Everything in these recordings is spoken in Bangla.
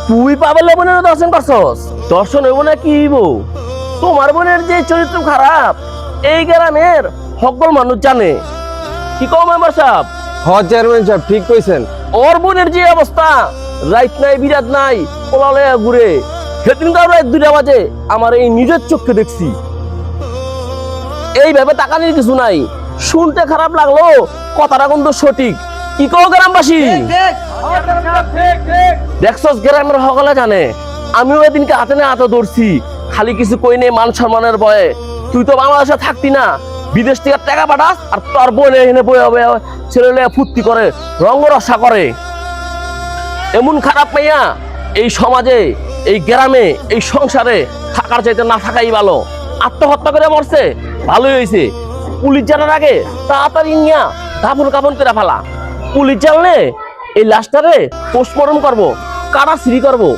তুই পাবেল বোনের দর্শন করছস? দর্শন হইব না কি হইব? তোমার বোনের যে চরিত্র খারাপ এই গ্রামের সকল মানুষ জানে। কি কও মেম্বার সাহেব? চেয়ারম্যান সাহেব ঠিক কইছেন। ওর বোনের যে অবস্থা, রাইট নাই বিরাট নাই, পোলালে ঘুরে। সেদিনকার রাত 2টা বাজে আমার এই নিজের চোখে দেখছি। এইভাবে তাকানির কিছু নাই। শুনতে খারাপ লাগলো, কথাটা কিন্তু সঠিক। কি কও গ্রামবাসী? দেখছস গ্রামের সকলে জানে। আমিও এদিনকে হাতে না হাতে ধরছি, খালি কিছু কই নেই মান সম্মানের ভয়ে। তুই তো বাংলাদেশে থাকতি না, বিদেশ থেকে টাকা পাঠাস আর তোর বোন এখানে বয়ে ছেলে ফুর্তি করে, রঙ্গরসা করে। এমন খারাপ মাইয়া এই সমাজে, এই গ্রামে, এই সংসারে থাকার চাইতে না থাকাই ভালো। আত্মহত্যা করে মরছে, ভালোই হয়েছে। পুলিশ জানার আগে তাড়াতাড়ি নিয়া দাফন কাফন করে ফেলা। পুলিশ জানলে এই লাশটারে পোস্টমর্টম করবো, কাটা সিঁড়ি করবো,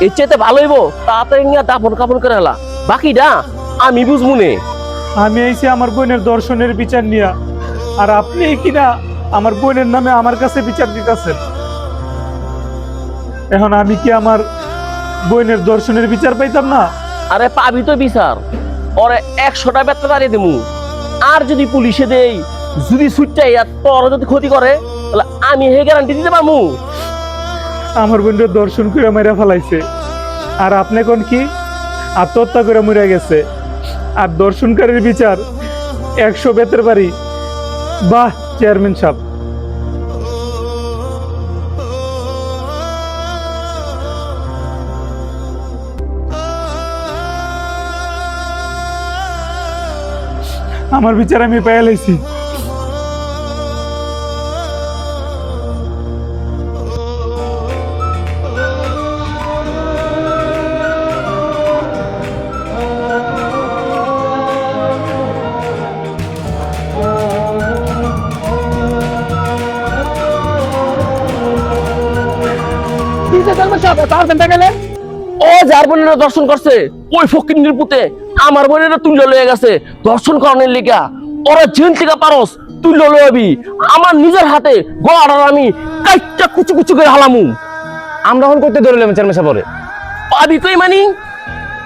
এর চাইতে ভালো হইব তাড়াতাড়ি নিয়া দাফন কাফন করে ফেলা। বাকিটা আমি বুঝবো নে। আমি আইছি আমার বোনের দর্শনের বিচার নিয়া, আর আপনি কিনা আমার বোনের নামে আমার কাছে বিচার দিতেছেন। এখন আমি কি আমার বোনের দর্শনের বিচার পাইতাম না? আরে পাবি তো বিচার, ওরে 100টা বেতন বাড়িয়ে দেবো। আর যদি পুলিশে দেই, যদি ছুটটাই আর তোর যদি ক্ষতি করে, তাহলে আমি হে গ্যারান্টি দিতে পারবো। আমার বোনের দর্শন করে মেরে ফেলাইছে, আর আপনি কোন কি আত্মহত্যা করে মরে গেছে, আর দর্শনকারীর বিচার 100 বেতের বাড়ি। বাহ চেয়ারম্যান সাহেব, আমার বিচার আমি পেয়ে লাইছি। ও যার বোনের দর্শন করছে, ওই ফকির পুতে আমার বোনের তুল্য লয়ে গেছে দর্শন করানোর লিগা। ওরা জেল থেকে পারস তুল্য লয়াবি, আমার নিজের হাতে গড় আমি কাইটটা কুচু কুচু করে হালামু। আমরা এখন করতে ধরলাম চেয়ারম্যান সাহেব। পাবি কই মানি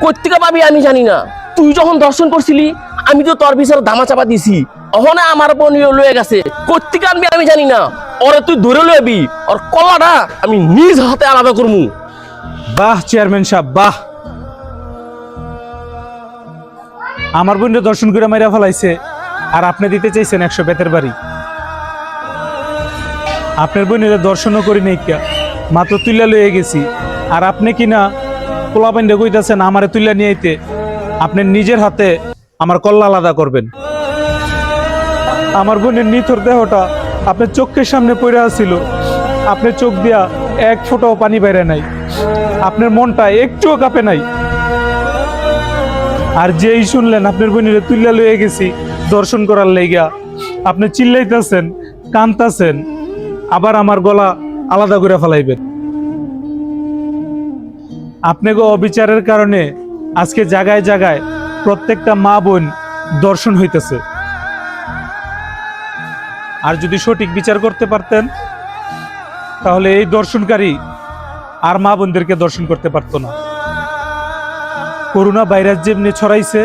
কোত্থেকে পাবি আমি জানি না। তুই যখন দর্শন করছিলি আমি তো তোর বিচার দামা চাপা দিছি। ওখানে আমার বোন লয়ে গেছে, কোত্থেকে আনবি আমি জানি না। ওরে তুই ধরে লয়াবি, ওর কলাটা আমি নিজ হাতে আলাদা করমু। বাহ চেয়ারম্যান সাহেব বাহ, আমার বোনের দর্শন করে মেরে ফেলাইছে, আর আপনি দিতে চাইছেন 100 বেতের বাড়ি। আপনার বোনের দর্শনও করি নাই, মাত্র তুইলা লয়ে গেছি, আর আপনি কিনা পোলা পান্ডে কইতাছেন আমারে তুইলা নিয়ে আইতে। আপনি নিজের হাতে আমার কল্লা আলাদা করবেন। আমার বোনের নিথর দেহটা আপনার চোখের সামনে পড়ে আসছিল, আপনার চোখ দিয়া 1 ফোঁটাও পানি বাইরে নাই, আপনার মনটা একটুও কাঁপে নাই। আর যেই শুনলেন আপনার বোনের তুইলা লয়ে গেছি দর্শন করার লাইগা, আপনি চিল্লাইতেছেন, কাঁদতেছেন, আবার আমার গলা আলাদা করে ফেলাইবেন। আপনাকে অবিচারের কারণে আজকে জায়গায় জায়গায় প্রত্যেকটা মা বোন দর্শন হইতেছে। আর যদি সঠিক বিচার করতে পারতেন, তাহলে এই দর্শনকারী আর মা বোনদেরকে দর্শন করতে পারতো না। করোনা ভাইরাস যেমনি ছড়াইছে,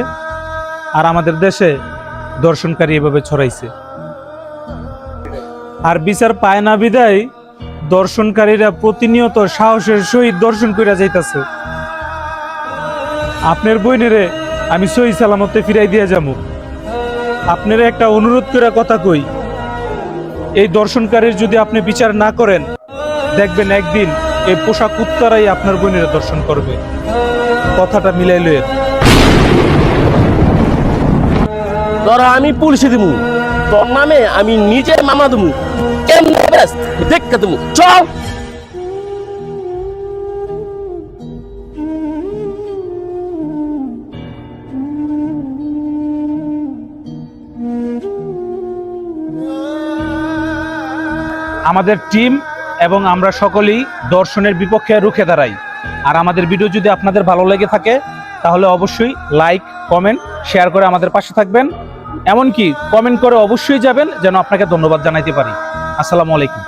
আর আমাদের দেশে দর্শনকারী এভাবে ছড়াইছে। আর বিচার পায় না বিদায় দর্শনকারীরা প্রতিনিয়ত সাহসের সহিত দর্শন কইরা যাইতাছে। আপনার বোনেরে আমি সহি সালামতে ফিরাই দিয়া যাবো। আপনারা একটা অনুরোধ করে কথা কই, এই দর্শনকারীর যদি আপনি বিচার না করেন, দেখবেন একদিন এই পোশাক কুত্তারাই আপনার বোনেরা দর্শন করবে। কথাটা মিলাই লয়ে ধরা আমি পুলিশে দিমু, তোর নামে আমি নিজের মামলা দিমু। কেমনে বেস্ট দেখতে দিমু, চল। আমাদের টিম এবং আমরা সকলেই দর্শনের বিপক্ষে রুখে দাঁড়াই। আর আমাদের ভিডিও যদি আপনাদের ভালো লেগে থাকে, তাহলে অবশ্যই লাইক, কমেন্ট, শেয়ার করে আমাদের পাশে থাকবেন। এমনকি কমেন্ট করে অবশ্যই যাবেন, যেন আপনাকে ধন্যবাদ জানাইতে পারি। আসসালামু আলাইকুম।